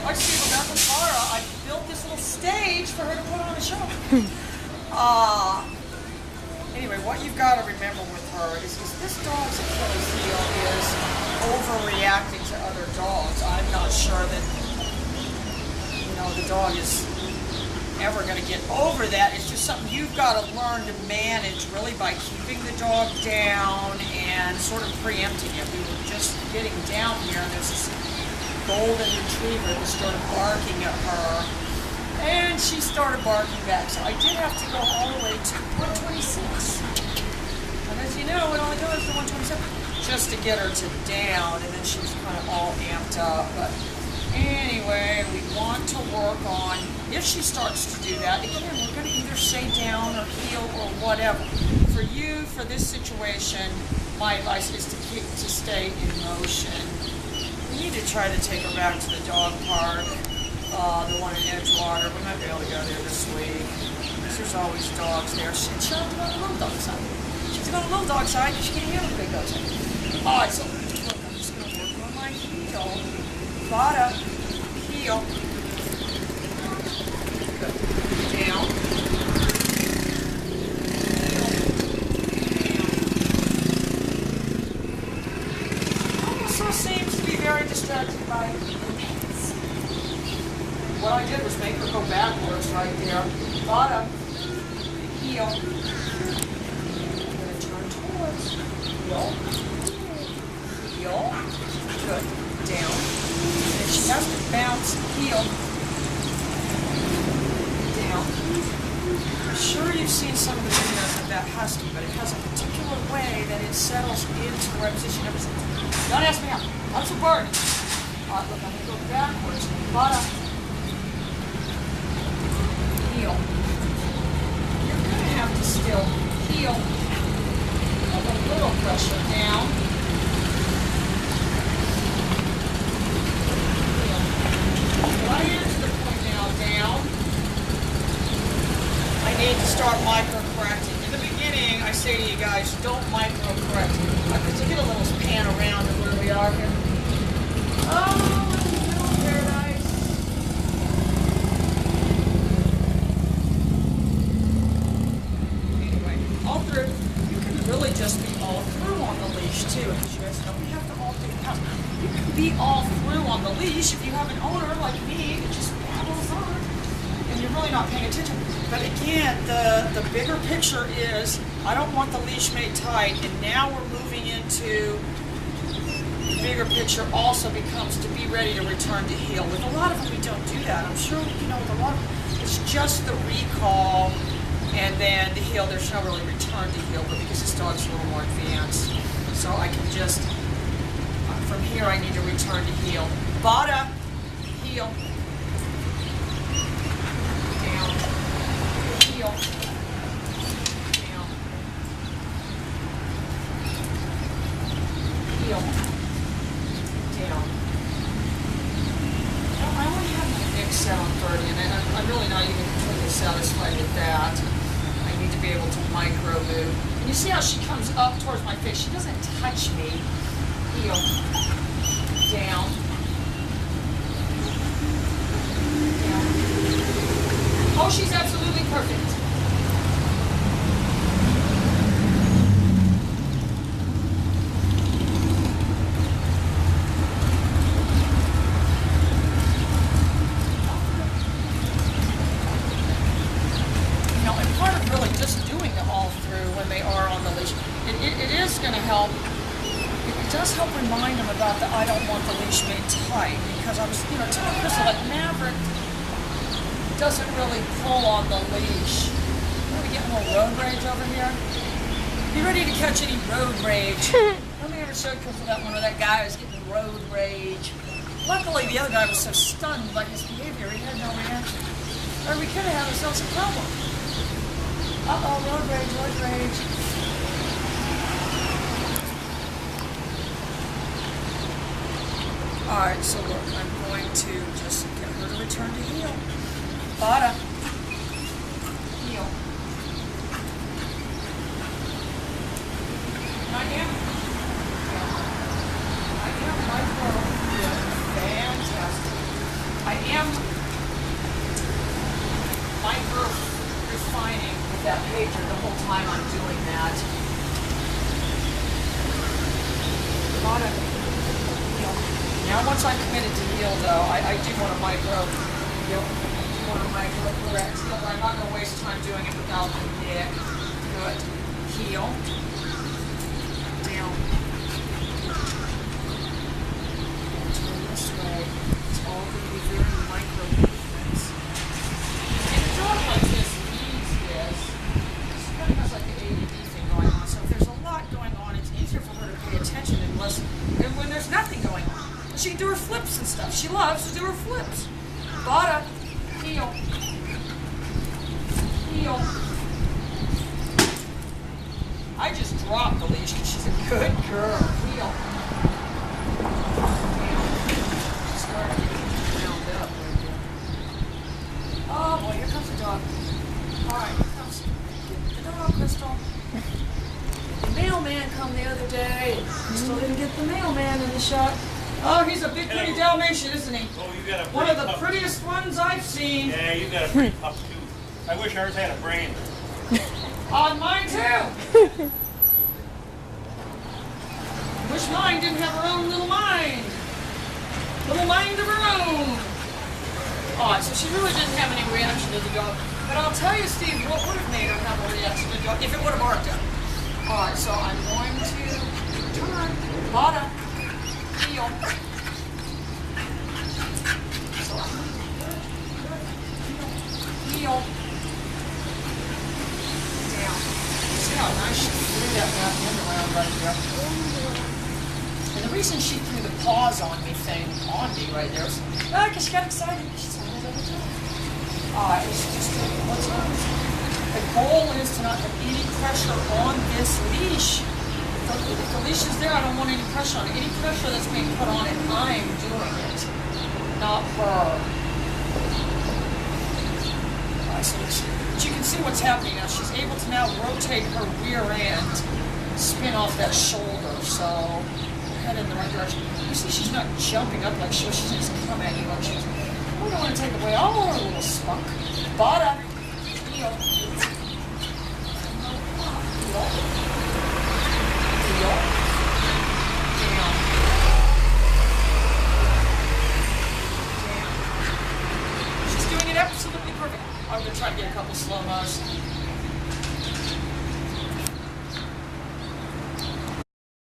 Like Shepherd BARA, I built this little stage for her to put on a show. Anyway, what you've got to remember with her is this dog's Achilles heel is overreacting to other dogs. I'm not sure that, the dog is ever going to get over that. It's just something you've got to learn to manage really by keeping the dog down and sort of preempting it. We were just getting down here and there's this golden retriever that started barking at her and she started barking back. So I did have to go all the way to 126. And as you know, it only goes to 127 just to get her to down, and then she was kind of all amped up. But anyway, we want to work on, if she starts to do that, again, we're going to either stay down or heel or whatever. For you, for this situation, my advice is to stay in motion. We need to try to take her back to the dog park, the one in Edgewater. We might be able to go there this week. There's always dogs there. She'll have to go to the little dog side. She has to go to the little dog side because she can't handle the big dog side. Alright, so look, I'm just going to work on my heel. Bada, heel. Good. Down. Also seems to be very distracted by pets. What I did was make her go backwards right there. Bada, heel. I'm going to turn towards heel. Heel. Good. Down. And she has to bounce heel. Down. I'm sure you've seen some of the videos of that husky, but it has a particular way that it settles into the right position every single time. Don't ask me how. I'm so bored. Alright, look, I'm going to go backwards. Bada. Heel. You're going to have to still heel. A little pressure down. Heel. Right into the point now, down. I need to start micro-correcting. In the beginning, I say to you guys, don't micro-correct. I could get a little pan around of where we are here. Oh, paradise. Anyway, all through. You can really just be all through on the leash too, because you guys know we have to all do the house. You can be all through on the leash if you have an owner like me that just babbles on and you're really not paying attention. But again, the bigger picture is I don't want the leash made tight, and now we're moving into the bigger picture also becomes to be ready to return to heel. With a lot of them, we don't do that. I'm sure, with a lot of them, it's just the recall and then the heel. There's no really return to heel, but because this dog's a little more advanced. So I can just, from here, I need to return to heel. Bada, heel. Down. Heel. Down. Heel. Down. I only have my mix set on 30, and I'm really not even completely satisfied with that. I need to be able to micro move. And you see how she comes up towards my face? She doesn't touch me. Heel. Down. Down. Oh, she's absolutely perfect. And part of really just doing it all through when they are on the leash, it is going to help. It does help remind them about the I don't want the leash made tight, because I was, telling Crystal that Maverick doesn't really pull on the leash. Are we getting a little road rage over here? Be ready to catch any road rage. Nobody ever showed Crystal that one where that guy was getting road rage. Luckily, the other guy was so stunned by his behavior, he had no reaction. Or we could have had ourselves a problem. Uh-oh, road rage, road rage. Alright, so look, I'm going to just get her to return to heel. Bada. Heel. I am micro. Fantastic. I that pager the whole time I'm doing that. Now once I'm committed to heel though, I do want to micro correct heel, but I'm not going to waste time doing it without the neck. Good. Heel. Down. Turn this way. It's all going to be very micro movements. And a dog like this needs this. She kind of has like the ADD thing going on. So if there's a lot going on, it's easier for her to pay attention when there's nothing going on. She can do her flips and stuff. She loves to do her flips. Bara. Heel. Heel. I just dropped the leash because she's a good girl. Heel. She's starting to get wound up right there. Oh boy, here comes the dog. Alright, here comes the dog, Crystal. The mailman come the other day. Crystal didn't get the mailman in the shot. Oh, he's a big, pretty Dalmatian, isn't he? Oh, you got a one of the prettiest ones I've seen. Yeah, you got a pretty pup too. I wish ours had a brain. On mine too. Wish mine didn't have her own little mind. Little mind of her own. Alright, so she really didn't have any reaction to the dog. But I'll tell you, Steve, what would have made her have a reaction to the dog if it would have barked at her. Alright, so I'm going to turn. Bara. Heel. So I'm heel. Down. See how nice she threw that back end around right there. And the reason she threw the paws on me thing on me right there was because she got excited. She saw it every time. It's just what's on. The goal is to not have any pressure on this leash. If the leash is there, I don't want any pressure on it. Any pressure that's being put on it, I'm doing it, not her. So you can see what's happening now. She's able to now rotate her rear end, spin off that shoulder, so head in the right direction. You see she's not jumping up like she's just come at you like she's, we don't want to take away all her little spunk. Bara. Heel.